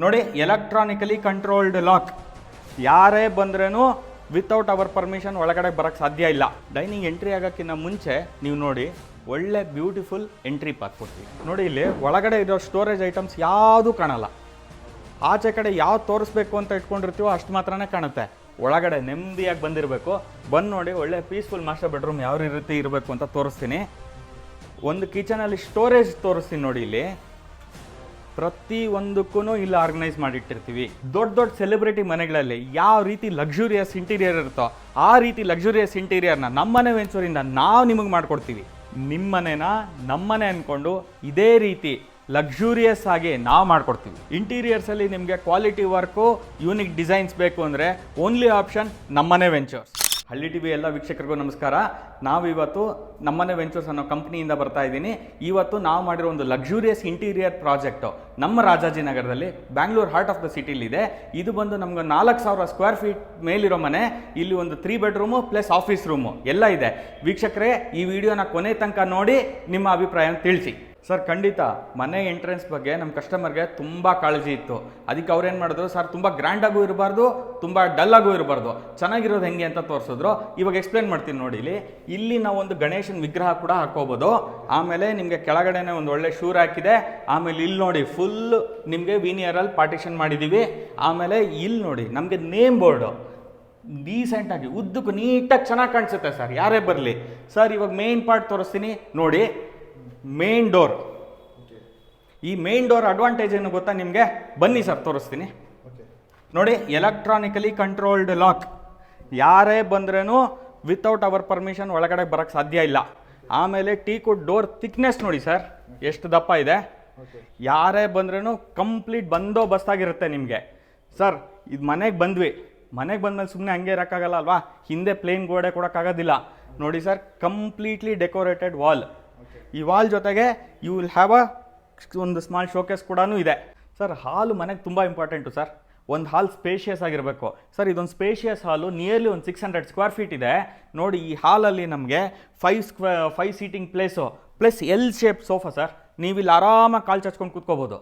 ನೋಡಿ, electronically controlled lock. ಯಾರೇ ಬಂದ್ರೂ ವಿತೌಟ್ ಅವರ್ ಪರ್ಮಿಷನ್ ಒಳಗಡೆ ಬರೋಕ್ಕೆ ಸಾಧ್ಯ ಇಲ್ಲ. ಡೈನಿಂಗ್ ಎಂಟ್ರಿ ಆಗೋಕ್ಕಿಂತ ಮುಂಚೆ ನೀವು ನೋಡಿ ಒಳ್ಳೆ ಬ್ಯೂಟಿಫುಲ್ ಎಂಟ್ರಿ ಪಾತ್ ಕೊಡ್ತೀವಿ. ನೋಡಿ, ಇಲ್ಲಿ ಒಳಗಡೆ ಇರೋ ಸ್ಟೋರೇಜ್ ಐಟಮ್ಸ್ ಯಾವುದೂ ಕಾಣಲ್ಲ. ಆಚೆ ಕಡೆ ಯಾವ್ದು ತೋರಿಸ್ಬೇಕು ಅಂತ ಇಟ್ಕೊಂಡಿರ್ತೀವೋ ಅಷ್ಟು ಮಾತ್ರನೇ ಕಾಣುತ್ತೆ. ಒಳಗಡೆ ನೆಮ್ಮದಿಯಾಗಿ ಬಂದಿರಬೇಕು. ಬಂದು ನೋಡಿ, ಒಳ್ಳೆ ಪೀಸ್ಫುಲ್ ಮಾಸ್ಟರ್ ಬೆಡ್ರೂಮ್ ಯಾವ ರೀತಿ ಇರಬೇಕು ಅಂತ ತೋರಿಸ್ತೀನಿ. ಒಂದು ಕಿಚನಲ್ಲಿ ಸ್ಟೋರೇಜ್ ತೋರಿಸ್ತೀನಿ ನೋಡಿ. ಇಲ್ಲಿ ಪ್ರತಿ ಒಂದಕ್ಕೂ ಇಲ್ಲಿ ಆರ್ಗನೈಸ್ ಮಾಡಿಟ್ಟಿರ್ತೀವಿ. ದೊಡ್ಡ ದೊಡ್ಡ ಸೆಲೆಬ್ರಿಟಿ ಮನೆಗಳಲ್ಲಿ ಯಾವ ರೀತಿ ಲಕ್ಸುರಿಯಸ್ ಇಂಟೀರಿಯರ್ ಇರುತ್ತೋ ಆ ರೀತಿ ಲಕ್ಸುರಿಯಸ್ ಇಂಟೀರಿಯರ್ನ ನಮ್ಮನೆ ವೆಂಚೂರಿಂದ ನಾವು ನಿಮಗೆ ಮಾಡಿಕೊಡ್ತೀವಿ. ನಿಮ್ಮನೆನ ನಮ್ಮನೆ ಅಂದ್ಕೊಂಡು ಇದೇ ರೀತಿ ಲಕ್ಸುರಿಯಸ್ ಆಗಿ ನಾವು ಮಾಡ್ಕೊಡ್ತೀವಿ. ಇಂಟೀರಿಯರ್ಸಲ್ಲಿ ನಿಮಗೆ ಕ್ವಾಲಿಟಿ ವರ್ಕು, ಯೂನಿಕ್ ಡಿಸೈನ್ಸ್ ಬೇಕು ಅಂದರೆ ಓನ್ಲಿ ಆಪ್ಷನ್ ನಮ್ಮನೆ ವೆಂಚರ್ಸ್. ಹಳ್ಳಿ ಟಿವಿ ಎಲ್ಲ ವೀಕ್ಷಕರಿಗೂ ನಮಸ್ಕಾರ. ನಾವಿವತ್ತು ನಮ್ಮನೆ ವೆಂಚರ್ಸ್ ಅನ್ನೋ ಕಂಪ್ನಿಯಿಂದ ಬರ್ತಾ ಇದ್ದೀನಿ. ಇವತ್ತು ನಾವು ಮಾಡಿರೋ ಒಂದು ಲಕ್ಸುರಿಯಸ್ ಇಂಟೀರಿಯರ್ ಪ್ರಾಜೆಕ್ಟು ನಮ್ಮ ರಾಜಾಜಿನಗರದಲ್ಲಿ, ಬ್ಯಾಂಗ್ಳೂರ್ ಹಾರ್ಟ್ ಆಫ್ ದ ಸಿಟಿಲಿದೆ. ಇದು ಬಂದು ನಮ್ಗೆ 4000 ಸ್ಕ್ವೇರ್ ಫೀಟ್ ಮೇಲಿರೋ ಮನೆ. ಇಲ್ಲಿ ಒಂದು 3 ಬೆಡ್ರೂಮು ಪ್ಲಸ್ ಆಫೀಸ್ ರೂಮು ಎಲ್ಲ ಇದೆ. ವೀಕ್ಷಕರೇ, ಈ ವಿಡಿಯೋನ ಕೊನೆ ತನಕ ನೋಡಿ ನಿಮ್ಮ ಅಭಿಪ್ರಾಯ ತಿಳಿಸಿ. ಸರ್, ಖಂಡಿತ ಮನೆ ಎಂಟ್ರೆನ್ಸ್ ಬಗ್ಗೆ ನಮ್ಮ ಕಸ್ಟಮರ್ಗೆ ತುಂಬ ಕಾಳಜಿ ಇತ್ತು. ಅದಕ್ಕೆ ಅವ್ರೇನು ಮಾಡಿದ್ರು, ಸರ್ ತುಂಬ ಗ್ರ್ಯಾಂಡಾಗೂ ಇರಬಾರ್ದು, ತುಂಬ ಡಲ್ಲಾಗೂ ಇರಬಾರ್ದು, ಚೆನ್ನಾಗಿರೋದು ಹೆಂಗೆ ಅಂತ ತೋರಿಸಿದ್ರು. ಇವಾಗ ಎಕ್ಸ್ಪ್ಲೇನ್ ಮಾಡ್ತೀನಿ ನೋಡಿ. ಇಲ್ಲಿ ನಾವು ಒಂದು ಗಣೇಶನ ವಿಗ್ರಹ ಕೂಡ ಹಾಕೋಬೋದು. ಆಮೇಲೆ ನಿಮಗೆ ಕೆಳಗಡೆನೆ ಒಂದು ಒಳ್ಳೆ ಶೂ ಹಾಕಿದೆ. ಆಮೇಲೆ ಇಲ್ಲಿ ನೋಡಿ ಫುಲ್ ನಿಮಗೆ ವಿನಿಯರಲ್ಲಿ ಪಾರ್ಟಿಷನ್ ಮಾಡಿದ್ದೀವಿ. ಆಮೇಲೆ ಇಲ್ಲಿ ನೋಡಿ ನಮಗೆ ನೇಮ್ ಬೋರ್ಡು ಡೀಸೆಂಟಾಗಿ ಉದ್ದಕ್ಕೂ ನೀಟಾಗಿ ಚೆನ್ನಾಗಿ ಕಾಣಿಸುತ್ತೆ ಸರ್, ಯಾರೇ ಬರಲಿ. ಸರ್, ಇವಾಗ ಮೇನ್ ಪಾರ್ಟ್ ತೋರಿಸ್ತೀನಿ ನೋಡಿ. Main door. ಈ ಮೇನ್ ಡೋರ್ ಅಡ್ವಾಂಟೇಜ್ ಏನು ಗೊತ್ತಾ ನಿಮಗೆ? ಬನ್ನಿ ಸರ್ ತೋರಿಸ್ತೀನಿ ನೋಡಿ. Electronically controlled lock. ಯಾರೇ ಬಂದ್ರೂ ವಿತೌಟ್ ಅವರ್ ಪರ್ಮಿಷನ್ ಒಳಗಡೆ ಬರೋಕ್ಕೆ ಸಾಧ್ಯ ಇಲ್ಲ. ಆಮೇಲೆ ಟೀಕುಡ್ ಡೋರ್ ಥಿಕ್ನೆಸ್ ನೋಡಿ ಸರ್, ಎಷ್ಟು ದಪ್ಪ ಇದೆ. ಯಾರೇ ಬಂದ್ರೂ ಕಂಪ್ಲೀಟ್ ಬಂದೋಬಸ್ತಾಗಿರುತ್ತೆ ನಿಮಗೆ. ಸರ್, ಇದು ಮನೆಗೆ ಬಂದ್ವಿ, ಮನೆಗೆ ಬಂದಮೇಲೆ ಸುಮ್ಮನೆ ಹಂಗೆ ಇರೋಕ್ಕಾಗಲ್ಲ ಅಲ್ವಾ, ಹಿಂದೆ ಪ್ಲೇನ್ ಗೋಡೆ ಕೊಡೋಕ್ಕಾಗೋದಿಲ್ಲ. ನೋಡಿ ಸರ್, ಕಂಪ್ಲೀಟ್ಲಿ ಡೆಕೋರೇಟೆಡ್ ವಾಲ್. ಈ ವಾಲ್ ಜೊತೆಗೆ ಯು ವಿಲ್ ಹ್ಯಾವ್ ಒಂದು ಸ್ಮಾಲ್ ಶೋಕೇಸ್ ಕೂಡ ಇದೆ. ಸರ್, ಹಾಲು ಮನೆಗೆ ತುಂಬ ಇಂಪಾರ್ಟೆಂಟು ಸರ್. ಒಂದು ಹಾಲ್ ಸ್ಪೇಷಿಯಸ್ ಆಗಿರಬೇಕು. ಸರ್, ಇದೊಂದು ಸ್ಪೇಷಿಯಸ್ ಹಾಲು ನಿಯರ್ಲಿ ಒಂದು 600 ಸ್ಕ್ವೇರ್ ಫೀಟ್ ಇದೆ. ನೋಡಿ, ಈ ಹಾಲಲ್ಲಿ ನಮಗೆ 5 seating place plus L shape sofa sir. ನೀವಿಲ್ಲಿ ಆರಾಮಾಗಿ ಕಾಲು ಚಚ್ಕೊಂಡು ಕೂತ್ಕೋಬೋದು.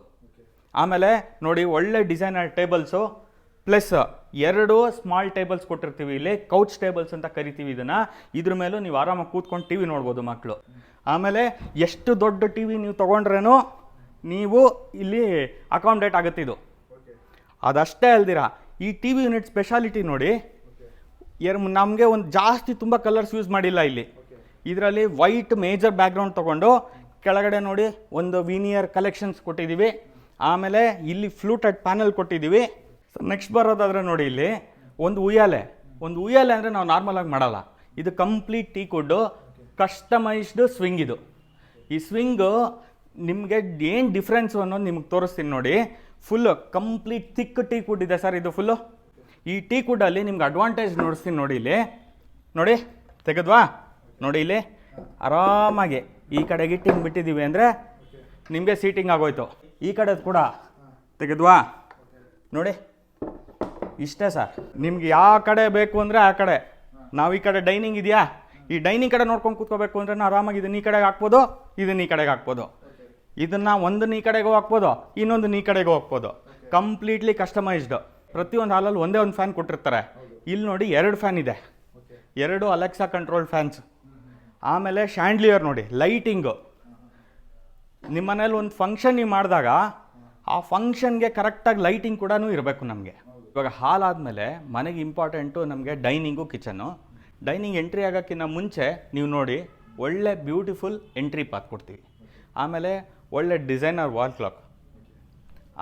ಆಮೇಲೆ ನೋಡಿ, ಒಳ್ಳೆ designer tables plus 2 small tables ಕೊಟ್ಟಿರ್ತೀವಿ. ಇಲ್ಲಿ ಕೌಚ್ ಟೇಬಲ್ಸ್ ಅಂತ ಕರಿತೀವಿ ಇದನ್ನು. ಇದ್ರ ಮೇಲೂ ನೀವು ಆರಾಮಾಗಿ ಕೂತ್ಕೊಂಡು ಟಿ ವಿ ನೋಡ್ಬೋದು ಮಕ್ಕಳು. ಆಮೇಲೆ ಎಷ್ಟು ದೊಡ್ಡ ಟಿ ವಿ ನೀವು ತೊಗೊಂಡ್ರೇನೋ ನೀವು ಇಲ್ಲಿ ಅಕಾಮಡೇಟ್ ಆಗುತ್ತೆ ಇದು. ಅದಷ್ಟೇ ಅಲ್ದಿರ, ಈ ಟಿ ವಿ ಯೂನಿಟ್ ಸ್ಪೆಷಾಲಿಟಿ ನೋಡಿ. ನಮಗೆ ಒಂದು ಜಾಸ್ತಿ ತುಂಬ ಕಲರ್ಸ್ ಯೂಸ್ ಮಾಡಿಲ್ಲ ಇಲ್ಲಿ. ಇದರಲ್ಲಿ ವೈಟ್ ಮೇಜರ್ ಬ್ಯಾಕ್ಗ್ರೌಂಡ್ ತೊಗೊಂಡು ಕೆಳಗಡೆ ನೋಡಿ ಒಂದು ವಿನಿಯರ್ ಕಲೆಕ್ಷನ್ಸ್ ಕೊಟ್ಟಿದ್ದೀವಿ. ಆಮೇಲೆ ಇಲ್ಲಿ ಫ್ಲೂಟೆಡ್ ಪ್ಯಾನಲ್ ಕೊಟ್ಟಿದ್ದೀವಿ. ನೆಕ್ಸ್ಟ್ ಬರೋದಾದರೆ ನೋಡಿ, ಇಲ್ಲಿ ಒಂದು ಉಯ್ಯಾಲೆ ಅಂದರೆ ನಾವು ನಾರ್ಮಲಾಗಿ ಮಾಡಲ್ಲ. ಇದು ಕಂಪ್ಲೀಟ್ ಟೀಕುಡ್ಡು ಕಸ್ಟಮೈಸ್ಡ್ ಸ್ವಿಂಗ್. ಇದು ಈ ಸ್ವಿಂಗು ನಿಮಗೆ ಏನು ಡಿಫ್ರೆನ್ಸು ಅನ್ನೋದು ನಿಮಗೆ ತೋರಿಸ್ತೀನಿ ನೋಡಿ. ಫುಲ್ಲು ಕಂಪ್ಲೀಟ್ ಥಿಕ್ ಟೀಕುಡ್ ಇದೆ ಸರ್ ಇದು ಫುಲ್ಲು. ಈ ಟೀಕುಡ್ಡಲ್ಲಿ ನಿಮ್ಗೆ ಅಡ್ವಾಂಟೇಜ್ ನೋಡಿಸ್ತೀನಿ ನೋಡಿ. ಇಲ್ಲಿ ನೋಡಿ, ತೆಗೆದ್ವಾ ನೋಡಿ. ಇಲ್ಲಿ ಆರಾಮಾಗಿ ಈ ಕಡೆಗೆ ಇಟ್ಟಿಂಗ್ ಬಿಟ್ಟಿದ್ದೀವಿ ಅಂದರೆ ನಿಮಗೆ ಸೀಟಿಂಗ್ ಆಗೋಯ್ತು. ಈ ಕಡೆದು ಕೂಡ ತೆಗೆದ್ವಾ ನೋಡಿ. ಇಷ್ಟೇ ಸರ್, ನಿಮ್ಗೆ ಯಾವ ಕಡೆ ಬೇಕು ಅಂದರೆ ಆ ಕಡೆ. ನಾವು ಈ ಕಡೆ ಡೈನಿಂಗ್ ಇದೆಯಾ, ಈ ಡೈನಿಂಗ್ ಕಡೆ ನೋಡ್ಕೊಂಡು ಕೂತ್ಕೋಬೇಕು ಅಂದರೆ ನಾವು ಆರಾಮಾಗಿ ಇದನ್ನ ಈ ಕಡೆಗೆ ಹಾಕ್ಬೋದು, ಇದನ್ನ ಈ ಕಡೆಗೆ ಹಾಕ್ಬೋದು. ಇದನ್ನು ಒಂದನ್ನು ಈ ಕಡೆಗೂ ಹಾಕ್ಬೋದು, ಇನ್ನೊಂದು ಈ ಕಡೆಗೂ ಹಾಕ್ಬೋದು. Completely customised. ಪ್ರತಿಯೊಂದು ಹಾಲಲ್ಲಿ ಒಂದೇ ಒಂದು ಫ್ಯಾನ್ ಕೊಟ್ಟಿರ್ತಾರೆ. ಇಲ್ಲಿ ನೋಡಿ 2 ಫ್ಯಾನ್ ಇದೆ, 2 ಅಲೆಕ್ಸಾ ಕಂಟ್ರೋಲ್ಡ್ ಫ್ಯಾನ್ಸ್. ಆಮೇಲೆ ಶ್ಯಾಂಡ್ಲಿಯರ್ ನೋಡಿ, ಲೈಟಿಂಗು. ನಿಮ್ಮ ಮನೇಲಿ ಒಂದು ಫಂಕ್ಷನ್ ನೀವು ಮಾಡಿದಾಗ ಆ ಫಂಕ್ಷನ್ಗೆ ಕರೆಕ್ಟಾಗಿ ಲೈಟಿಂಗ್ ಕೂಡ ಇರಬೇಕು ನಮಗೆ. ಇವಾಗ ಹಾಲ್ ಆದಮೇಲೆ ಮನೆಗೆ ಇಂಪಾರ್ಟೆಂಟು ನಮಗೆ ಡೈನಿಂಗು, ಕಿಚನ್ನು. ಡೈನಿಂಗ್ ಎಂಟ್ರಿ ಆಗೋಕ್ಕಿಂತ ಮುಂಚೆ ನೀವು ನೋಡಿ ಒಳ್ಳೆ ಬ್ಯೂಟಿಫುಲ್ ಎಂಟ್ರಿ ಪಾತ್ ಕೊಡ್ತೀವಿ. ಆಮೇಲೆ ಒಳ್ಳೆ ಡಿಸೈನರ್ ವಾಲ್ ಕ್ಲಾಕ್.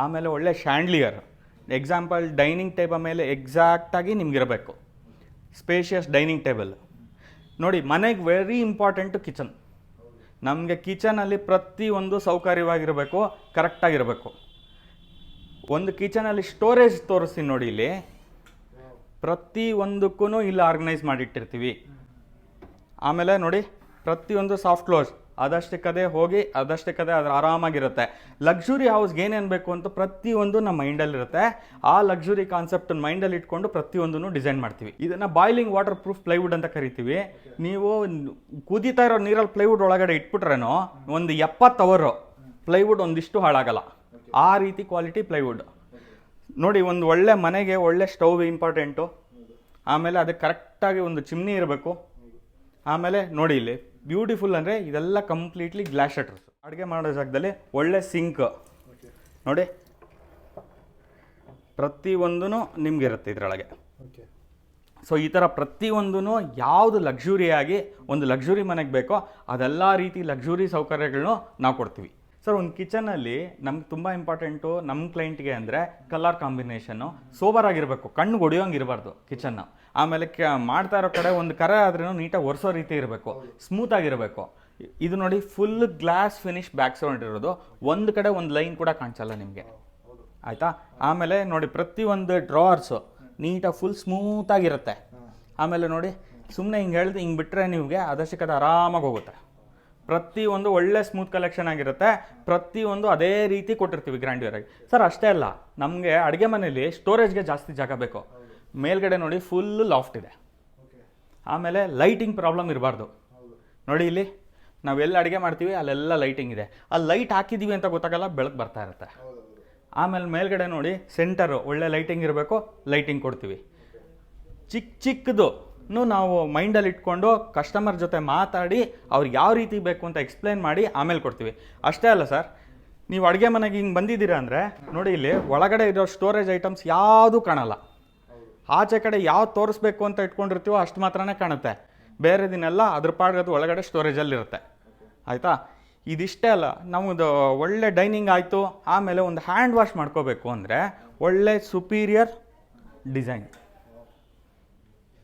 ಆಮೇಲೆ ಒಳ್ಳೆ ಶ್ಯಾಂಡ್ಲಿಯರ್. ಎಕ್ಸಾಂಪಲ್ ಡೈನಿಂಗ್ ಟೇಬಲ್ ಮೇಲೆ ಎಕ್ಸಾಕ್ಟಾಗಿ ನಿಮಗಿರಬೇಕು ಸ್ಪೇಷಿಯಸ್ ಡೈನಿಂಗ್ ಟೇಬಲ್. ನೋಡಿ, ಮನೆಗೆ ವೆರಿ ಇಂಪಾರ್ಟೆಂಟು ಕಿಚನ್. ನಮಗೆ ಕಿಚನಲ್ಲಿ ಪ್ರತಿಯೊಂದು ಸೌಕರ್ಯವಾಗಿರಬೇಕು, ಕರೆಕ್ಟಾಗಿರಬೇಕು. ಒಂದು ಕಿಚನಲ್ಲಿ ಸ್ಟೋರೇಜ್ ತೋರಿಸ್ತೀನಿ ನೋಡಿ. ಇಲ್ಲಿ ಪ್ರತಿ ಒಂದಕ್ಕೂ ಇಲ್ಲಿ ಆರ್ಗನೈಸ್ ಮಾಡಿಟ್ಟಿರ್ತೀವಿ. ಆಮೇಲೆ ನೋಡಿ, ಪ್ರತಿಯೊಂದು ಸಾಫ್ಟ್ ಕ್ಲೋಸ್. ಅದಷ್ಟಕ್ಕದೇ ಹೋಗಿ ಅದಷ್ಟಕ್ಕದೇ ಅದ್ರ ಆರಾಮಾಗಿರುತ್ತೆ. ಲಕ್ಸುರಿ ಹೌಸ್ಗೆ ಏನೇನು ಬೇಕು ಅಂತ ಪ್ರತಿಯೊಂದು ನಮ್ಮ ಮೈಂಡಲ್ಲಿರುತ್ತೆ. ಆ ಲಕ್ಸುರಿ ಕಾನ್ಸೆಪ್ಟನ್ನು ಮೈಂಡಲ್ಲಿ ಇಟ್ಕೊಂಡು ಪ್ರತಿಯೊಂದನ್ನು ಡಿಸೈನ್ ಮಾಡ್ತೀವಿ. ಇದನ್ನು ಬಾಯ್ಲಿಂಗ್ ವಾಟರ್ ಪ್ರೂಫ್ ಪ್ಲೈವುಡ್ ಅಂತ ಕರಿತೀವಿ. ನೀವು ಕುದೀತಾ ಇರೋ ನೀರಲ್ಲಿ ಪ್ಲೈವುಡ್ ಒಳಗಡೆ ಇಟ್ಬಿಟ್ರೇನೋ ಒಂದು 70 ಅವರ್ ಪ್ಲೈವುಡ್ ಒಂದಿಷ್ಟು ಹಾಳಾಗಲ್ಲ. ಆ ರೀತಿ ಕ್ವಾಲಿಟಿ ಪ್ಲೈವುಡ್. ನೋಡಿ, ಒಂದು ಒಳ್ಳೆ ಮನೆಗೆ ಒಳ್ಳೆ ಸ್ಟವ್ ಇಂಪಾರ್ಟೆಂಟು. ಆಮೇಲೆ ಅದಕ್ಕೆ ಕರೆಕ್ಟಾಗಿ ಒಂದು ಚಿಮ್ನಿ ಇರಬೇಕು. ಆಮೇಲೆ ನೋಡಿ ಇಲ್ಲಿ ಬ್ಯೂಟಿಫುಲ್ ಅಂದರೆ ಇದೆಲ್ಲ ಕಂಪ್ಲೀಟ್ಲಿ ಗ್ಲಾಸ್ ಶಟರ್ಸ್. ಅಡುಗೆ ಮಾಡೋ ಜಾಗದಲ್ಲಿ ಒಳ್ಳೆ ಸಿಂಕ್ ನೋಡಿ, ಪ್ರತಿಯೊಂದೂ ನಿಮಗಿರುತ್ತೆ ಇದರೊಳಗೆ. ಸೊ ಈ ಥರ ಪ್ರತಿಯೊಂದೂ ಯಾವುದು ಲಕ್ಸುರಿಯಾಗಿ ಒಂದು ಲಕ್ಸುರಿ ಮನೆಗೆ ಬೇಕೋ ಅದೆಲ್ಲ ರೀತಿ ಲಕ್ಸುರಿ ಸೌಕರ್ಯಗಳನ್ನು ನಾವು ಕೊಡ್ತೀವಿ. ಸರ್, ಒಂದು ಕಿಚನಲ್ಲಿ ನಮ್ಗೆ ತುಂಬ ಇಂಪಾರ್ಟೆಂಟು ನಮ್ಮ ಕ್ಲೈಂಟ್ಗೆ ಅಂದರೆ ಕಲರ್ ಕಾಂಬಿನೇಷನ್ನು ಸೋಬರ್ ಆಗಿರಬೇಕು, ಕಣ್ಣು ಹೊಡಿಯೋಂಗೆ ಇರಬಾರ್ದು ಕಿಚನ್ನ. ಆಮೇಲೆ ಮಾಡ್ತಾ ಇರೋ ಕಡೆ ಒಂದು ಕರೆ ಆದ್ರೂ ನೀಟಾಗಿ ಒರೆಸೋ ರೀತಿ ಇರಬೇಕು, ಸ್ಮೂತಾಗಿರಬೇಕು. ಇದು ನೋಡಿ, full glass finish back sound ಇರೋದು, ಒಂದು ಕಡೆ ಒಂದು ಲೈನ್ ಕೂಡ ಕಾಣಿಸಲ್ಲ ನಿಮಗೆ, ಆಯಿತಾ. ಆಮೇಲೆ ನೋಡಿ, ಪ್ರತಿಯೊಂದು ಡ್ರಾವರ್ಸು ನೀಟಾಗಿ ಫುಲ್ ಸ್ಮೂತಾಗಿರುತ್ತೆ. ಆಮೇಲೆ ನೋಡಿ, ಸುಮ್ಮನೆ ಹಿಂಗೆ ಹೇಳಿದ್ರೆ ಹಿಂಗೆ ಬಿಟ್ಟರೆ ನಿಮಗೆ ಅದಷ್ಟಕ್ಕೆ ಆರಾಮಾಗಿ ಹೋಗುತ್ತೆ. ಪ್ರತಿಯೊಂದು ಒಳ್ಳೆ ಸ್ಮೂತ್ ಕಲೆಕ್ಷನ್ ಆಗಿರುತ್ತೆ. ಪ್ರತಿಯೊಂದು ಅದೇ ರೀತಿ ಕೊಟ್ಟಿರ್ತೀವಿ ಗ್ರ್ಯಾಂಡ್ಯೂರಾಗಿ. ಸರ್, ಅಷ್ಟೇ ಅಲ್ಲ, ನಮಗೆ ಅಡುಗೆ ಮನೆಯಲ್ಲಿ ಸ್ಟೋರೇಜ್ಗೆ ಜಾಸ್ತಿ ಜಾಗ ಬೇಕು. ಮೇಲ್ಗಡೆ ನೋಡಿ ಫುಲ್ ಲಾಫ್ಟ್ ಇದೆ. ಆಮೇಲೆ ಲೈಟಿಂಗ್ ಪ್ರಾಬ್ಲಮ್ ಇರಬಾರ್ದು. ನೋಡಿ ಇಲ್ಲಿ ನಾವೆಲ್ಲ ಅಡುಗೆ ಮಾಡ್ತೀವಿ ಅಲ್ಲೆಲ್ಲ ಲೈಟಿಂಗ್ ಇದೆ, ಅಲ್ಲಿ ಲೈಟ್ ಹಾಕಿದ್ದೀವಿ ಅಂತ ಗೊತ್ತಾಗಲ್ಲ, ಬೆಳಕು ಬರ್ತಾ ಇರುತ್ತೆ. ಆಮೇಲೆ ಮೇಲ್ಗಡೆ ನೋಡಿ ಸೆಂಟರು ಒಳ್ಳೆ ಲೈಟಿಂಗ್ ಇರಬೇಕು, ಲೈಟಿಂಗ್ ಕೊಡ್ತೀವಿ. ಚಿಕ್ಕದು ನಾವು ಮೈಂಡಲ್ಲಿ ಇಟ್ಕೊಂಡು ಕಸ್ಟಮರ್ ಜೊತೆ ಮಾತಾಡಿ ಅವ್ರಿಗೆ ಯಾವ ರೀತಿ ಬೇಕು ಅಂತ ಎಕ್ಸ್ಪ್ಲೇನ್ ಮಾಡಿ ಆಮೇಲೆ ಕೊಡ್ತೀವಿ. ಅಷ್ಟೇ ಅಲ್ಲ ಸರ್, ನೀವು ಅಡುಗೆ ಮನೆಗೆ ಹಿಂಗೆ ಬಂದಿದ್ದೀರಾ ಅಂದರೆ ನೋಡಿ, ಇಲ್ಲಿ ಒಳಗಡೆ ಇರೋ ಸ್ಟೋರೇಜ್ ಐಟಮ್ಸ್ ಯಾವುದೂ ಕಾಣಲ್ಲ. ಆಚೆ ಕಡೆ ಯಾವ್ದು ತೋರಿಸ್ಬೇಕು ಅಂತ ಇಟ್ಕೊಂಡಿರ್ತೀವೋ ಅಷ್ಟು ಮಾತ್ರನೇ ಕಾಣುತ್ತೆ, ಬೇರೆ ದಿನೆಲ್ಲ ಅದ್ರ ಪಾಡ್ಗದು ಒಳಗಡೆ ಸ್ಟೋರೇಜಲ್ಲಿರುತ್ತೆ, ಆಯಿತಾ. ಇದಿಷ್ಟೇ ಅಲ್ಲ, ನಮ್ಮದು ಒಳ್ಳೆ ಡೈನಿಂಗ್ ಆಯಿತು. ಆಮೇಲೆ ಒಂದು ಹ್ಯಾಂಡ್ ವಾಶ್ ಮಾಡ್ಕೋಬೇಕು ಅಂದರೆ ಒಳ್ಳೆ ಸುಪೀರಿಯರ್ ಡಿಸೈನ್.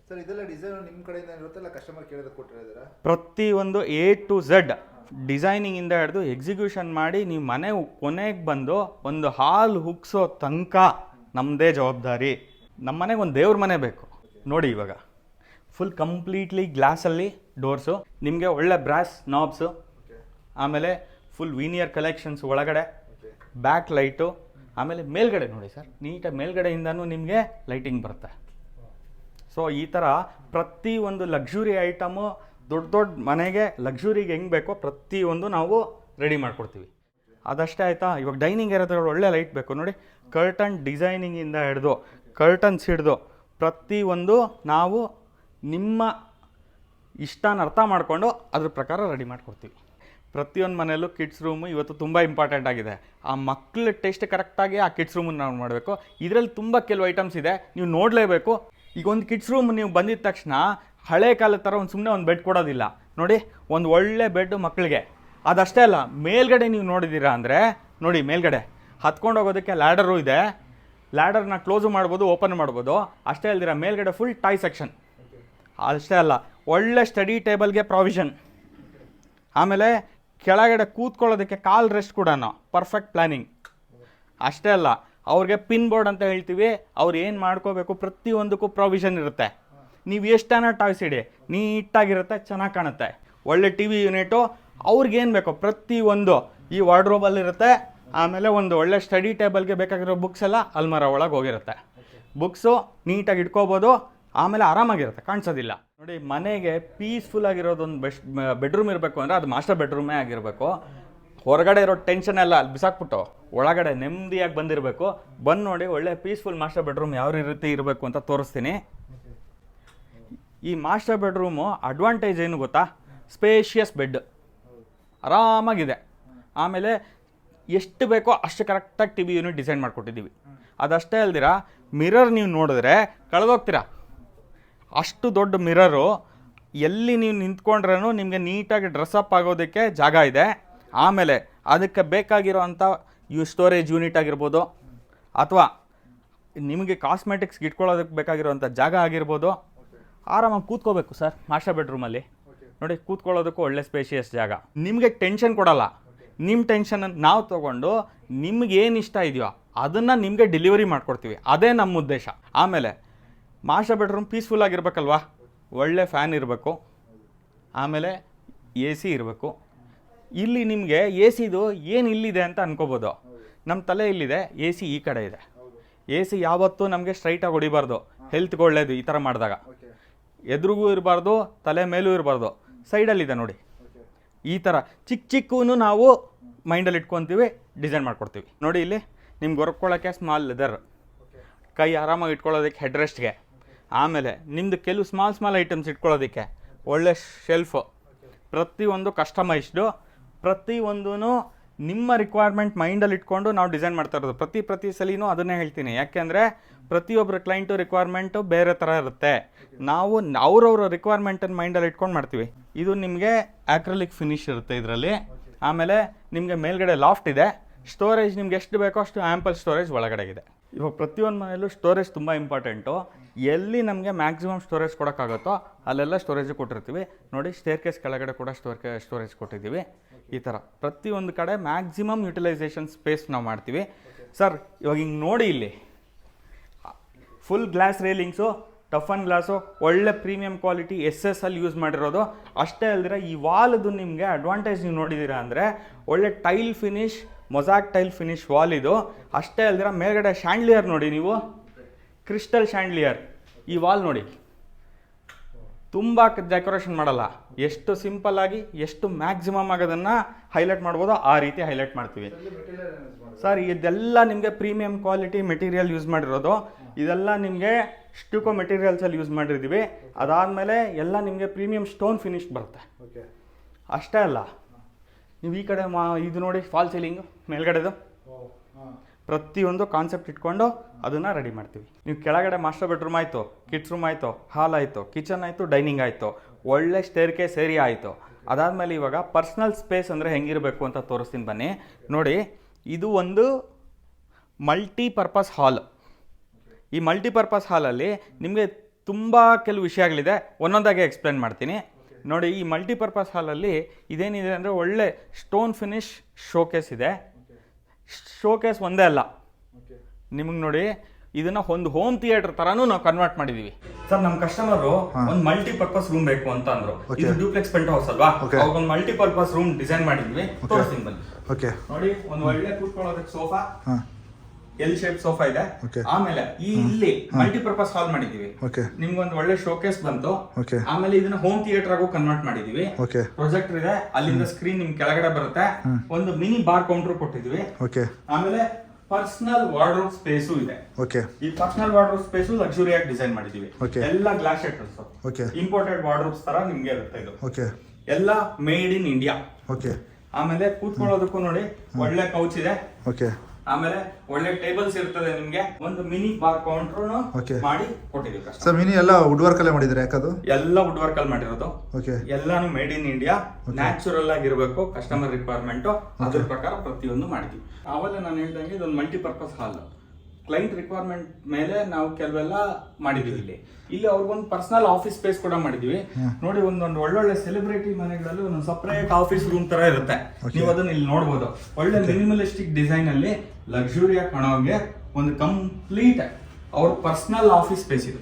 ಸರ್, ಇದೆಲ್ಲ ಡಿಸೈನ್ ನಿಮ್ಮ ಕಡೆಯಿಂದ ಇರುತ್ತಲ್ಲ, ಕಸ್ಟಮರ್ ಕೇಳಿದ್ರೆ ಕೊಟ್ಟಿದ್ದೀರಾ? ಪ್ರತಿಯೊಂದು A to Z ಡಿಸೈನಿಂಗಿಂದ ಹಿಡಿದು ಎಕ್ಸಿಕ್ಯೂಷನ್ ಮಾಡಿ ನೀವು ಮನೆ ಕೊನೆಗೆ ಬಂದು ಒಂದು ಹಾಲ್ ಹುಗ್ಸೋ ತನಕ ನಮ್ಮದೇ ಜವಾಬ್ದಾರಿ. ನಮ್ಮ ಮನೆಗೆ ಒಂದು ದೇವ್ರ ಮನೆ ಬೇಕು. ನೋಡಿ, ಇವಾಗ ಫುಲ್ ಕಂಪ್ಲೀಟ್ಲಿ ಗ್ಲಾಸಲ್ಲಿ ಡೋರ್ಸು, ನಿಮಗೆ ಒಳ್ಳೆ ಬ್ರಾಸ್ ನಾಬ್ಸು, ಆಮೇಲೆ ಫುಲ್ ವೀನಿಯರ್ ಕಲೆಕ್ಷನ್ಸ್ ಒಳಗಡೆ, ಬ್ಯಾಕ್ ಲೈಟು, ಆಮೇಲೆ ಮೇಲ್ಗಡೆ ನೋಡಿ ಸರ್, ನೀಟಾಗಿ ಮೇಲ್ಗಡೆಯಿಂದನೂ ನಿಮಗೆ ಲೈಟಿಂಗ್ ಬರುತ್ತೆ. ಸೊ ಈ ಥರ ಪ್ರತಿಯೊಂದು ಲಕ್ಸುರಿ ಐಟಮು ದೊಡ್ಡ ಮನೆಗೆ ಲಕ್ಸುರಿಗೆ ಹೆಂಗೆ ಬೇಕೋ ಪ್ರತಿಯೊಂದು ನಾವು ರೆಡಿ ಮಾಡಿಕೊಡ್ತೀವಿ. ಅದಷ್ಟೇ ಆಯಿತಾ. ಇವಾಗ ಡೈನಿಂಗ್ ಏರಿಯಾದಲ್ಲಿ ಒಳ್ಳೆ ಲೈಟ್ ಬೇಕು ನೋಡಿ, ಕರ್ಟನ್ ಡಿಸೈನಿಂಗಿಂದ ಹಿಡಿದು ಕರ್ಟನ್ಸ್ ಹಿಡಿದು ಪ್ರತಿಯೊಂದು ನಾವು ನಿಮ್ಮ ಇಷ್ಟನ ಅರ್ಥ ಮಾಡಿಕೊಂಡು ಅದ್ರ ಪ್ರಕಾರ ರೆಡಿ ಮಾಡಿಕೊಡ್ತೀವಿ. ಪ್ರತಿಯೊಂದು ಮನೆಯಲ್ಲೂ ಕಿಡ್ಸ್ ರೂಮು ಇವತ್ತು ತುಂಬ ಇಂಪಾರ್ಟೆಂಟ್ ಆಗಿದೆ. ಆ ಮಕ್ಕಳ ಟೇಸ್ಟ್ ಕರೆಕ್ಟಾಗಿ ಆ ಕಿಡ್ಸ್ ರೂಮನ್ನು ನಾವು ಮಾಡಬೇಕು. ಇದರಲ್ಲಿ ತುಂಬ ಕೆಲವು ಐಟಮ್ಸ್ ಇದೆ, ನೀವು ನೋಡಲೇಬೇಕು. ಈಗ ಒಂದು ಕಿಡ್ಸ್ ರೂಮ್ ನೀವು ಬಂದಿದ ತಕ್ಷಣ ಹಳೆ ಕಾಲದ ಥರ ಸುಮ್ಮನೆ ಒಂದು ಬೆಡ್ ಕೊಡೋದಿಲ್ಲ. ನೋಡಿ, ಒಂದು ಒಳ್ಳೆ ಬೆಡ್ ಮಕ್ಕಳಿಗೆ. ಅದಷ್ಟೇ ಅಲ್ಲ, ಮೇಲ್ಗಡೆ ನೀವು ನೋಡಿದ್ದೀರಾ ಅಂದರೆ ನೋಡಿ, ಮೇಲ್ಗಡೆ ಹತ್ಕೊಂಡು ಹೋಗೋದಕ್ಕೆ ಲ್ಯಾಡರು ಇದೆ. ಲ್ಯಾಡರ್ನ ಕ್ಲೋಸು ಮಾಡ್ಬೋದು, ಓಪನ್ ಮಾಡ್ಬೋದು. ಅಷ್ಟೇ ಅಲ್ದಿರ ಮೇಲ್ಗಡೆ ಫುಲ್ ಟಾಯ್ ಸೆಕ್ಷನ್. ಅಷ್ಟೇ ಅಲ್ಲ, ಒಳ್ಳೆ ಸ್ಟಡಿ ಟೇಬಲ್ಗೆ ಪ್ರಾವಿಷನ್. ಆಮೇಲೆ ಕೆಳಗಡೆ ಕೂತ್ಕೊಳ್ಳೋದಕ್ಕೆ ಕಾಲ್ ರೆಸ್ಟ್ ಕೂಡ ಪರ್ಫೆಕ್ಟ್ ಪ್ಲ್ಯಾನಿಂಗ್. ಅಷ್ಟೇ ಅಲ್ಲ, ಅವ್ರಿಗೆ ಪಿನ್ ಬೋರ್ಡ್ ಅಂತ ಹೇಳ್ತೀವಿ, ಅವ್ರು ಏನು ಮಾಡ್ಕೋಬೇಕು ಪ್ರತಿಯೊಂದಕ್ಕೂ ಪ್ರಾವಿಷನ್ ಇರುತ್ತೆ. ನೀವು ಎಷ್ಟನ್ನ ಟಾಯ್ಸ್ ಇಡಿ, ನೀಟಾಗಿರುತ್ತೆ, ಚೆನ್ನಾಗಿ ಕಾಣುತ್ತೆ. ಒಳ್ಳೆ ಟಿ ವಿ ಯೂನಿಟು, ಅವ್ರಿಗೇನು ಬೇಕೋ ಪ್ರತಿಯೊಂದು ಈ ವಾರ್ಡ್ರೋಬಲ್ಲಿರುತ್ತೆ. ಆಮೇಲೆ ಒಂದು ಒಳ್ಳೆ ಸ್ಟಡಿ ಟೇಬಲ್ಗೆ ಬೇಕಾಗಿರೋ ಬುಕ್ಸ್ ಎಲ್ಲ ಅಲ್ಮಾರ ಒಳಗೆ ಹೋಗಿರುತ್ತೆ. ಬುಕ್ಸು ನೀಟಾಗಿ ಇಟ್ಕೋಬೋದು, ಆಮೇಲೆ ಆರಾಮಾಗಿರುತ್ತೆ, ಕಾಣಿಸೋದಿಲ್ಲ. ನೋಡಿ, ಮನೆಗೆ ಪೀಸ್ಫುಲ್ ಆಗಿರೋದೊಂದು ಬೆಡ್ರೂಮ್ ಇರಬೇಕು ಅಂದರೆ ಅದು ಮಾಸ್ಟರ್ ಬೆಡ್ರೂಮೇ ಆಗಿರಬೇಕು. ಹೊರಗಡೆ ಇರೋ ಟೆನ್ಷನ್ ಎಲ್ಲ ಅಲ್ಲಿ ಬಿಸಾಕ್ಬಿಟ್ಟು ಒಳಗಡೆ ನೆಮ್ಮದಿಯಾಗಿ ಬಂದಿರಬೇಕು. ಬಂದು ನೋಡಿ, ಒಳ್ಳೆ ಪೀಸ್ಫುಲ್ ಮಾಸ್ಟರ್ ಬೆಡ್ರೂಮ್ ಯಾವ ರೀತಿ ಇರಬೇಕು ಅಂತ ತೋರಿಸ್ತೀನಿ. ಈ ಮಾಸ್ಟರ್ ಬೆಡ್ರೂಮು ಅಡ್ವಾಂಟೇಜ್ ಏನು ಗೊತ್ತಾ? ಸ್ಪೇಷಿಯಸ್ ಬೆಡ್, ಆರಾಮಾಗಿದೆ. ಆಮೇಲೆ ಎಷ್ಟು ಬೇಕೋ ಅಷ್ಟು ಕರೆಕ್ಟಾಗಿ ಟಿ ವಿ ಯೂನಿಟ್ ಡಿಸೈನ್ ಮಾಡಿಕೊಟ್ಟಿದ್ದೀವಿ. ಅದಷ್ಟೇ ಅಲ್ದಿರ ಮಿರರ್ ನೀವು ನೋಡಿದ್ರೆ ಕಳೆದೋಗ್ತೀರಾ, ಅಷ್ಟು ದೊಡ್ಡ ಮಿರರು. ಎಲ್ಲಿ ನೀವು ನಿಂತ್ಕೊಂಡ್ರೂ ನಿಮಗೆ ನೀಟಾಗಿ ಡ್ರೆಸ್ಅಪ್ ಆಗೋದಕ್ಕೆ ಜಾಗ ಇದೆ. ಆಮೇಲೆ ಅದಕ್ಕೆ ಬೇಕಾಗಿರೋ ಅಂಥ ಸ್ಟೋರೇಜ್ ಯೂನಿಟ್ ಆಗಿರ್ಬೋದು, ಅಥವಾ ನಿಮಗೆ ಕಾಸ್ಮೆಟಿಕ್ಸ್ಗೆ ಇಟ್ಕೊಳ್ಳೋದಕ್ಕೆ ಬೇಕಾಗಿರೋಂಥ ಜಾಗ ಆಗಿರ್ಬೋದು. ಆರಾಮಾಗಿ ಕೂತ್ಕೋಬೇಕು ಸರ್ ಮಾಸ್ಟರ್ ಬೆಡ್ರೂಮಲ್ಲಿ. ನೋಡಿ, ಕೂತ್ಕೊಳ್ಳೋದಕ್ಕೂ ಒಳ್ಳೆ ಸ್ಪೇಷಿಯಸ್ ಜಾಗ. ನಿಮಗೆ ಟೆನ್ಷನ್ ಕೊಡಲ್ಲ. ನಿಮ್ಮ ಟೆನ್ಷನನ್ನು ನಾವು ತೊಗೊಂಡು ನಿಮ್ಗೆ ಏನು ಇಷ್ಟ ಇದೆಯೋ ಅದನ್ನು ನಿಮಗೆ ಡೆಲಿವರಿ ಮಾಡಿಕೊಡ್ತೀವಿ. ಅದೇ ನಮ್ಮ ಉದ್ದೇಶ. ಆಮೇಲೆ ಮಾಸ್ಟರ್ ಬೆಡ್ರೂಮ್ ಪೀಸ್ಫುಲ್ ಆಗಿರ್ಬೇಕಲ್ವಾ, ಒಳ್ಳೆ ಫ್ಯಾನ್ ಇರಬೇಕು, ಆಮೇಲೆ AC ಇರಬೇಕು. ಇಲ್ಲಿ ನಿಮಗೆ AC ಏನು ಇಲ್ಲಿದೆ ಅಂತ ಅನ್ಕೋಬೋದು. ನಮ್ಮ ತಲೆ ಇಲ್ಲಿದೆ, AC ಈ ಕಡೆ ಇದೆ. AC ಯಾವತ್ತೂ ನಮಗೆ ಸ್ಟ್ರೈಟಾಗಿ ಹೊಡಿಬಾರ್ದು, ಹೆಲ್ತ್ಗೆ ಒಳ್ಳೇದು. ಈ ಥರ ಮಾಡಿದಾಗ ಎದುರಿಗೂ ಇರಬಾರ್ದು, ತಲೆ ಮೇಲೂ ಇರಬಾರ್ದು, ಸೈಡಲ್ಲಿದೆ ನೋಡಿ. ಈ ಥರ ಚಿಕ್ಕೂ ನಾವು ಮೈಂಡಲ್ಲಿ ಇಟ್ಕೊತೀವಿ, ಡಿಸೈನ್ ಮಾಡ್ಕೊಡ್ತೀವಿ. ನೋಡಿ, ಇಲ್ಲಿ ನಿಮ್ಗೆ ಹೊರ್ಕೊಳ್ಳೋಕ್ಕೆ ಸ್ಮಾಲ್ ಲೆದರ್ ಕೈ ಆರಾಮಾಗಿ ಇಟ್ಕೊಳ್ಳೋದಕ್ಕೆ ಹೆಡ್ ರೆಸ್ಟ್ಗೆ. ಆಮೇಲೆ ನಿಮ್ಮದು ಕೆಲವು ಸ್ಮಾಲ್ ಐಟಮ್ಸ್ ಇಟ್ಕೊಳ್ಳೋದಕ್ಕೆ ಒಳ್ಳೆ ಶೆಲ್ಫು. ಪ್ರತಿಯೊಂದು ಕಸ್ಟಮೈಸ್ಡು, ಪ್ರತಿಯೊಂದೂ ನಿಮ್ಮ ರಿಕ್ವೈರ್ಮೆಂಟ್ ಮೈಂಡಲ್ಲಿ ಇಟ್ಕೊಂಡು ನಾವು ಡಿಸೈನ್ ಮಾಡ್ತಾ ಇರೋದು. ಪ್ರತಿ ಸಲಿನೂ ಅದನ್ನೇ ಹೇಳ್ತೀನಿ, ಯಾಕೆಂದರೆ ಪ್ರತಿಯೊಬ್ಬರ ಕ್ಲೈಂಟು ರಿಕ್ವೈರ್ಮೆಂಟು ಬೇರೆ ಥರ ಇರುತ್ತೆ. ನಾವು ಅವ್ರವ್ರ ರಿಕ್ವೈರ್ಮೆಂಟನ್ನು ಮೈಂಡಲ್ಲಿ ಇಟ್ಕೊಂಡು ಮಾಡ್ತೀವಿ. ಇದು ನಿಮಗೆ ಆಕ್ರಲಿಕ್ ಫಿನಿಶ್ ಇರುತ್ತೆ ಇದರಲ್ಲಿ. ಆಮೇಲೆ ನಿಮಗೆ ಮೇಲ್ಗಡೆ ಲಾಫ್ಟ್ ಇದೆ. ಸ್ಟೋರೇಜ್ ನಿಮ್ಗೆ ಎಷ್ಟು ಬೇಕೋ ಅಷ್ಟು ಆ್ಯಂಪಲ್ ಸ್ಟೋರೇಜ್ ಒಳಗಡೆ ಇದೆ. ಇವಾಗ ಪ್ರತಿಯೊಂದು ಮನೆಯಲ್ಲೂ ಸ್ಟೋರೇಜ್ ತುಂಬ ಇಂಪಾರ್ಟೆಂಟು. ಎಲ್ಲಿ ನಮಗೆ ಮ್ಯಾಕ್ಸಿಮಮ್ ಸ್ಟೋರೇಜ್ ಕೊಡೋಕ್ಕಾಗುತ್ತೋ ಅಲ್ಲೆಲ್ಲ ಸ್ಟೋರೇಜು ಕೊಟ್ಟಿರ್ತೀವಿ. ನೋಡಿ ಸ್ಟೇರ್ಕೇಸ್ ಕೆಳಗಡೆ ಕೂಡ ಸ್ಟೋರೇಜ್ ಕೊಟ್ಟಿದ್ದೀವಿ. ಈ ಥರ ಪ್ರತಿಯೊಂದು ಕಡೆ ಮ್ಯಾಕ್ಸಿಮಮ್ ಯುಟಿಲೈಸೇಷನ್ ಸ್ಪೇಸ್ ನಾವು ಮಾಡ್ತೀವಿ. ಸರ್ ಇವಾಗ ಹಿಂಗೆ ನೋಡಿ, ಇಲ್ಲಿ ಫುಲ್ ಗ್ಲಾಸ್ ರೇಲಿಂಗ್ಸು, ಟಫನ್ ಗ್ಲಾಸು, ಒಳ್ಳೆ ಪ್ರೀಮಿಯಂ ಕ್ವಾಲಿಟಿ SS ಅಲ್ಲಿ ಯೂಸ್ ಮಾಡಿರೋದು. ಅಷ್ಟೇ ಅಲ್ಲದಿರ ಈ ವಾಲ್ದು ನಿಮಗೆ ಅಡ್ವಾಂಟೇಜ್ ನೀವು ನೋಡಿದ್ದೀರಾ ಅಂದರೆ ಒಳ್ಳೆ tile finish, mosaic tile finish wall ಇದು. ಅಷ್ಟೇ ಅಲ್ಲದಿರ ಮೇಲ್ಗಡೆ ಶ್ಯಾಂಡ್ಲಿಯರ್ ನೋಡಿ ನೀವು, ಕ್ರಿಸ್ಟಲ್ ಶ್ಯಾಂಡ್ಲಿಯರ್. ಈ ವಾಲ್ ನೋಡಿ, ತುಂಬ ಡೆಕೋರೇಷನ್ ಮಾಡಲ್ಲ, ಎಷ್ಟು ಸಿಂಪಲ್ಲಾಗಿ ಎಷ್ಟು ಮ್ಯಾಕ್ಸಿಮಮ್ ಆಗೋದನ್ನು ಹೈಲೈಟ್ ಮಾಡ್ಬೋದೋ ಆ ರೀತಿ ಹೈಲೈಟ್ ಮಾಡ್ತೀವಿ. ಸರ್ ಇದೆಲ್ಲ ನಿಮಗೆ ಪ್ರೀಮಿಯಂ ಕ್ವಾಲಿಟಿ ಮೆಟೀರಿಯಲ್ ಯೂಸ್ ಮಾಡಿರೋದು. ಇದೆಲ್ಲ ನಿಮಗೆ ಸ್ಟುಕೋ ಮೆಟೀರಿಯಲ್ಸಲ್ಲಿ ಯೂಸ್ ಮಾಡಿರ್ತೀವಿ. ಅದಾದಮೇಲೆ ಎಲ್ಲ ನಿಮಗೆ ಪ್ರೀಮಿಯಂ ಸ್ಟೋನ್ ಫಿನಿಶ್ ಬರುತ್ತೆ. ಅಷ್ಟೇ ಅಲ್ಲ, ನೀವು ಈ ಕಡೆ ಇದು ನೋಡಿ ಫಾಲ್ ಸೀಲಿಂಗು ಮೇಲ್ಗಡೆದು, ಪ್ರತಿಯೊಂದು ಕಾನ್ಸೆಪ್ಟ್ ಇಟ್ಕೊಂಡು ಅದನ್ನು ರೆಡಿ ಮಾಡ್ತೀವಿ. ನೀವು ಕೆಳಗಡೆ ಮಾಸ್ಟರ್ ಬೆಡ್ರೂಮ್ ಆಯಿತು, ಕಿಡ್ಸ್ ರೂಮ್ ಆಯಿತು, ಹಾಲ್ ಆಯಿತು, ಕಿಚನ್ ಆಯಿತು, ಡೈನಿಂಗ್ ಆಯಿತು, ಒಳ್ಳೆ ಸ್ಟೇರ್ಕೇಸ್ ಏರಿಯಾ ಆಯಿತು. ಅದಾದಮೇಲೆ ಇವಾಗ ಪರ್ಸ್ನಲ್ ಸ್ಪೇಸ್ ಅಂದರೆ ಹೆಂಗಿರಬೇಕು ಅಂತ ತೋರಿಸ್ತೀನಿ ಬನ್ನಿ. ನೋಡಿ, ಇದು ಒಂದು ಮಲ್ಟಿಪರ್ಪಸ್ ಹಾಲ್. ಈ ಮಲ್ಟಿಪರ್ಪಸ್ ಹಾಲಲ್ಲಿ ನಿಮಗೆ ತುಂಬ ಕೆಲವು ವಿಷಯಗಳಿದೆ, ಒಂದೊಂದಾಗೆ ಎಕ್ಸ್ಪ್ಲೇನ್ ಮಾಡ್ತೀನಿ. ನೋಡಿ, ಈ ಮಲ್ಟಿಪರ್ಪಸ್ ಹಾಲಲ್ಲಿ ಇದೇನಿದೆ ಅಂದರೆ ಒಳ್ಳೆ ಸ್ಟೋನ್ ಫಿನಿಶ್ ಶೋಕೇಸ್ ಇದೆ. ಶೋಕೇಸ್ ಒಂದೇ ಅಲ್ಲ, ನಿಮಗೆ ನೋಡಿ ಇದನ್ನ ಒಂದು ಹೋಮ್ ಥಿಯೇಟರ್ ತರಾನು ನಾವು ಕನ್ವರ್ಟ್ ಮಾಡಿದೀವಿ. ಸರ್, ನಮ್ಮ ಕಸ್ಟಮರ್ ಒಂದು ಮಲ್ಟಿಪರ್ಪಸ್ ರೂಮ್ ಬೇಕು ಅಂತ ಅಂದ್ರು. ಇದು ಡ್ಯೂಪ್ಲೆಕ್ಸ್ ಪೆಂಟ್ ಹೌಸ್ ಅಲ್ವಾ, ಅವಾಗ ಒಂದು ಮಲ್ಟಿಪರ್ಪಸ್ ರೂಮ್ ಡಿಸೈನ್ ಮಾಡಿದ್ವಿ. ತೋರಿಸ್ತೀನಿ ಬನ್ನಿ. ನೋಡಿ, ಒಂದು ಒಳ್ಳೆ ಕೂತ್ಕೊಳ್ಳೋದಕ್ಕೆ ಸೋಫಾ, ಎಲ್ ಶೇಪ್ ಸೋಫಾ ಇದೆ. ಆಮೇಲೆ ಇಲ್ಲಿ ಮಲ್ಟಿಪರ್ಪಸ್ ಹಾಲ್ ಮಾಡಿದೀವಿ. ನಿಮ್ಗೊಂದು ಒಳ್ಳೆ ಶೋಕೇಸ್ ಬಂತು. ಆಮೇಲೆ ಇದನ್ನ ಹೋಮ್ ಥಿಯೇಟರ್ ಆಗು ಕನ್ವರ್ಟ್ ಮಾಡಿದೀವಿ. ಪ್ರೊಜೆಕ್ಟರ್ ಇದೆ, ಅಲ್ಲಿಂದ ಸ್ಕ್ರೀನ್ ನಿಮ್ ಕೆಳಗಡೆ ಬರುತ್ತೆ. ಒಂದು ಮಿನಿ ಬಾರ್ ಕೌಂಟರ್ ಕೊಟ್ಟಿದ್ವಿ. ಆಮೇಲೆ ಪರ್ಸನಲ್ ವಾರ್ಡ್ರೋಬ್ ಸ್ಪೇಸು ಇದೆ. ಈ ಪರ್ಸನಲ್ ವಾರ್ಡ್ರೋಬ್ ಸ್ಪೇಸು ಲಕ್ಸುರಿ ಆಗಿ ಡಿಸೈನ್ ಮಾಡಿದೀವಿ. ಎಲ್ಲ ಗ್ಲಾಸ್ ಶಟರ್ಸ್, ಇಂಪೋರ್ಟೆಡ್ ವಾರ್ಡ್ರೋಬ್ಸ್ ತರ ನಿಮ್ಗೆ ಇರುತ್ತೆ. ಇದು ಎಲ್ಲ ಮೇಡ್ ಇನ್ ಇಂಡಿಯಾ. ಆಮೇಲೆ ಕೂತ್ಕೊಳ್ಳೋದಕ್ಕೂ ನೋಡಿ ಒಳ್ಳೆ ಕೌಚ್ ಇದೆ. ಆಮೇಲೆ ಒಳ್ಳೆ ಟೇಬಲ್ಸ್ ಇರ್ತದೆ. ನಿಮ್ಗೆ ಒಂದು ಮಿನಿ ಬಾರ್ ಕೌಂಟರ್ ಮಾಡಿ ಕೊಟ್ಟಿದ್ದೀವಿ. ಸರ್, ಮಿನಿ ಎಲ್ಲ ವುಡ್ ವರ್ಕ್ ಅಲ್ಲೇ ಮಾಡಿದ್ರೆ? ಯಾಕದು ಎಲ್ಲ ವುಡ್ ವರ್ಕ್ ಅಲ್ಲಿ ಮಾಡಿರೋದು. ಎಲ್ಲಾನು ಮೇಡ್ ಇನ್ ಇಂಡಿಯಾ, ನ್ಯಾಚುರಲ್ ಆಗಿರ್ಬೇಕು ಕಸ್ಟಮರ್ ರಿಕ್ವೈರ್ಮೆಂಟ್, ಅದ್ರ ಪ್ರಕಾರ ಪ್ರತಿಯೊಂದು ಮಾಡಿದ್ವಿ. ಆವಾಗ ನಾನು ಹೇಳ್ದಂಗೆ ಇದೊಂದು ಮಲ್ಟಿಪರ್ಪಸ್ ಹಾಲ್. ಕ್ಲೈಂಟ್ ರಿಕ್ವೈರ್ಮೆಂಟ್ ಮೇಲೆ ನಾವು ಕೆಲವೆಲ್ಲ ಮಾಡಿದೀವಿ. ಇಲ್ಲಿ ಅವ್ರಿಗೊಂದು ಪರ್ಸನಲ್ ಆಫೀಸ್ ಸ್ಪೇಸ್ ಕೂಡ ಮಾಡಿದೀವಿ. ನೋಡಿ, ಒಂದೊಂದು ಒಳ್ಳೊಳ್ಳೆ ಸೆಲೆಬ್ರಿಟಿ ಮನೆಗಳಲ್ಲಿ ಒಂದೊಂದು ಸಪರೇಟ್ ಆಫೀಸ್ ರೂಮ್ ತರ ಇರುತ್ತೆ. ನೀವು ಅದನ್ನ ಇಲ್ಲಿ ನೋಡಬಹುದು. ಒಳ್ಳೆ ಮಿನಿಮಲಿಸ್ಟಿಕ್ ಡಿಸೈನ್ ಅಲ್ಲಿ ಲಕ್ಸುರಿಯಾಗಿ ಕಾಣೋಂಗೆ ಒಂದು ಕಂಪ್ಲೀಟ್ ಅವ್ರ ಪರ್ಸನಲ್ ಆಫೀಸ್ ಸ್ಪೇಸ್ ಇದೆ.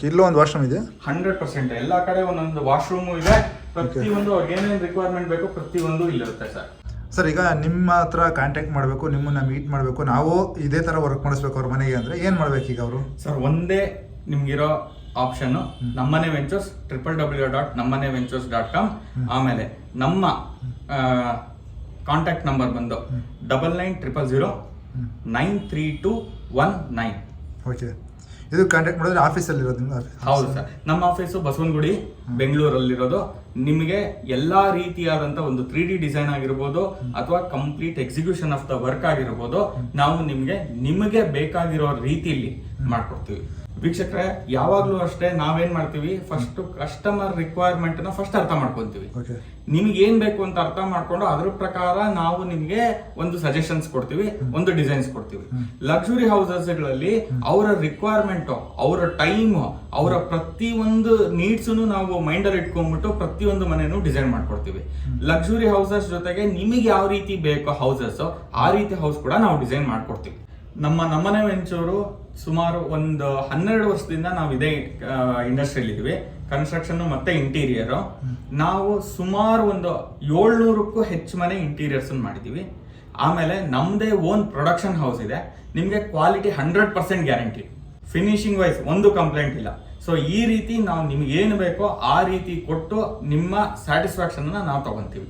ಇಲ್ಲೂ ಒಂದು ವಾಶ್ರೂಮ್ ಇದೆ. 100% ಎಲ್ಲಾ ಕಡೆ ಒಂದೊಂದು ವಾಶ್ರೂಮ್ ಇದೆ. ಪ್ರತಿಯೊಂದು ಅವ್ರಿಗೆ ಏನೇನು ರಿಕ್ವೈರ್ಮೆಂಟ್ ಬೇಕು ಪ್ರತಿಯೊಂದು ಇಲ್ಲಿರುತ್ತೆ. ಸರ್, ಈಗ ನಿಮ್ಮ ಹತ್ರ ಕಾಂಟ್ಯಾಕ್ಟ್ ಮಾಡಬೇಕು, ನಿಮ್ಮನ್ನ ಮೀಟ್ ಮಾಡಬೇಕು, ನಾವು ಇದೇ ಥರ ವರ್ಕ್ ಮಾಡಿಸ್ಬೇಕು ಅವ್ರ ಮನೆಗೆ ಅಂದರೆ ಏನು ಮಾಡಬೇಕು ಈಗ ಅವರು? ಸರ್, ಒಂದೇ ನಿಮ್ಗಿರೋ ಆಪ್ಷನ್ನು ನಮ್ಮನೆ ವೆಂಚರ್ಸ್, www.nammaneventures.com. ಆಮೇಲೆ ನಮ್ಮ ಕಾಂಟ್ಯಾಕ್ಟ್ ನಂಬರ್ ಬಂದು 9900093219. ಓಕೆ, ಇದು ಕಾಂಟ್ಯಾಕ್ಟ್ ಮಾಡಿದ್ರೆ ಆಫೀಸಲ್ಲಿ ಇರೋದು? ಹೌದು ಸರ್, ನಮ್ಮ ಆಫೀಸು ಬಸವನಗುಡಿ, ಬೆಂಗಳೂರಲ್ಲಿರೋದು. ನಿಮಗೆ ಎಲ್ಲಾ ರೀತಿಯಾದಂತ ಒಂದು 3D ಡಿಸೈನ್ ಆಗಿರ್ಬೋದು ಅಥವಾ complete execution of the work ಆಗಿರ್ಬೋದು, ನಾವು ನಿಮಗೆ ಬೇಕಾಗಿರೋ ರೀತಿಯಲ್ಲಿ ಮಾಡ್ಕೊಡ್ತೀವಿ. ವೀಕ್ಷಕರೇ, ಯಾವಾಗ್ಲೂ ಅಷ್ಟೇ ನಾವೇನ್ ಮಾಡ್ತೀವಿ, ಫಸ್ಟ್ ಕಸ್ಟಮರ್ ರಿಕ್ವೈರ್ಮೆಂಟ್ ನ ಫಸ್ಟ್ ಅರ್ಥ ಮಾಡ್ಕೊಂತೀವಿ. ನಿಮ್ಗೆ ಏನ್ ಬೇಕು ಅಂತ ಅರ್ಥ ಮಾಡ್ಕೊಂಡು ಅದ್ರ ಪ್ರಕಾರ ನಾವು ನಿಮ್ಗೆ ಒಂದು ಸಜೆಷನ್ಸ್ ಕೊಡ್ತೀವಿ, ಒಂದು ಡಿಸೈನ್ಸ್ ಕೊಡ್ತೀವಿ. ಲಕ್ಸುರಿ ಹೌಸಸ್ ಗಳಲ್ಲಿ ಅವರ ರಿಕ್ವೈರ್ಮೆಂಟ್, ಅವರ ಟೈಮ್, ಅವರ ಪ್ರತಿಯೊಂದು ನೀಡ್ಸ್ ನಾವು ಮೈಂಡ್ ಅಲ್ಲಿ ಇಟ್ಕೊಂಡ್ಬಿಟ್ಟು ಪ್ರತಿಯೊಂದು ಮನೆನೂ ಡಿಸೈನ್ ಮಾಡ್ಕೊಡ್ತೀವಿ. ಲಕ್ಸುರಿ ಹೌಸಸ್ ಜೊತೆಗೆ ನಿಮಗೆ ಯಾವ ರೀತಿ ಬೇಕೋ ಹೌಸಸ್, ಆ ರೀತಿ ಹೌಸ್ ಕೂಡ ನಾವು ಡಿಸೈನ್ ಮಾಡ್ಕೊಡ್ತೀವಿ. ನಮ್ಮನೆ ವೆಂಚೂರು ಸುಮಾರು ಒಂದು 12 ವರ್ಷದಿಂದ ನಾವು ಇದೇ ಇಂಡಸ್ಟ್ರಿಯಲ್ಲಿ ಇದೀವಿ. ಕನ್ಸ್ಟ್ರಕ್ಷನ್ ಮತ್ತೆ ಇಂಟೀರಿಯರ್. ನಾವು ಸುಮಾರು ಒಂದು 700ಕ್ಕೂ ಹೆಚ್ಚು ಮನೆ ಇಂಟೀರಿಯರ್ಸ್ ಮಾಡಿದೀವಿ. ಆಮೇಲೆ ನಮ್ದೇ ಓನ್ ಪ್ರೊಡಕ್ಷನ್ ಹೌಸ್ ಇದೆ. ನಿಮ್ಗೆ ಕ್ವಾಲಿಟಿ 100% ಗ್ಯಾರಂಟಿ. ಫಿನಿಶಿಂಗ್ ವೈಸ್ ಒಂದು ಕಂಪ್ಲೇಂಟ್ ಇಲ್ಲ. ಸೊ ಈ ರೀತಿ ನಾವು ನಿಮ್ಗೆ ಏನು ಬೇಕೋ ಆ ರೀತಿ ಕೊಟ್ಟು ನಿಮ್ಮ ಸ್ಯಾಟಿಸ್ಫ್ಯಾಕ್ಷನ್ ನಾವು ತಗೊಂತೀವಿ.